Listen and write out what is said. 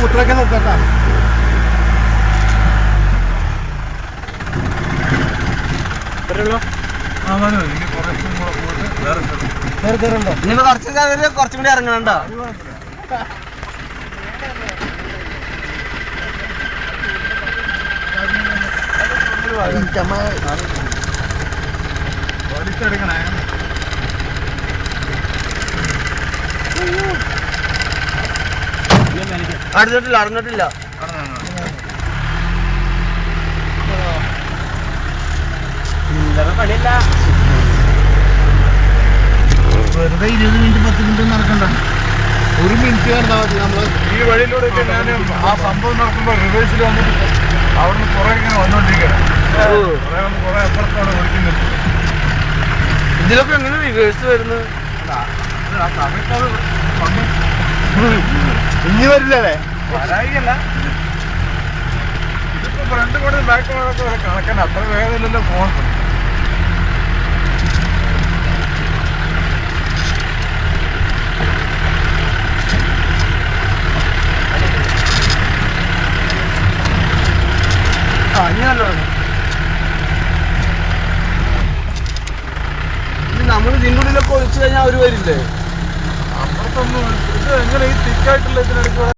മൂത്രമൊക്കെ നോക്കട്ടാ. കുറച്ചും കൂടി ഇറങ്ങണുണ്ടോ? വലിച്ചെടുക്കണേ. അറിഞ്ഞിട്ടില്ല. പണിയില്ല. വെറുതെ 20 മിനിറ്റ് 10 മിനിറ്റ് നടക്കണ്ട, 1 മിനിറ്റ് കണ്ടാൽ മതി. നമ്മള് ഈ വഴിയിലൂടെ ഞാൻ ആ സംഭവം നടക്കുമ്പോൾ റിവേഴ്സിൽ വന്നിട്ട് അവിടുന്ന് കുറെ ഇങ്ങനെ വന്നോണ്ടിരിക്കണം. കുറെ അപ്പുറത്താണ് വിളിക്കുന്നത്. ഇതിലൊക്കെ എങ്ങനെ റിവേഴ്സ് വരുന്നത്? ആ സമയത്ത് അത് ഇനി വരില്ലേ? വരായില്ല. ഇതിപ്പോ ഫ്രണ്ട് കൂടെ ബാക്ക് കൂടെ കണക്കണ്ട, അത്ര വേഗമില്ലല്ലോ ഫോൺ. നമ്മൾ ഇതിൻ്റെ ഉള്ളിലൊക്കെ ഒഴിച്ചു കഴിഞ്ഞാൽ അവര് വരില്ലേ? അപ്പുറത്തൊന്നും ഇത് എങ്ങനെ ഈ തിക്കായിട്ടുള്ള ഇതിനിടയ്ക്ക്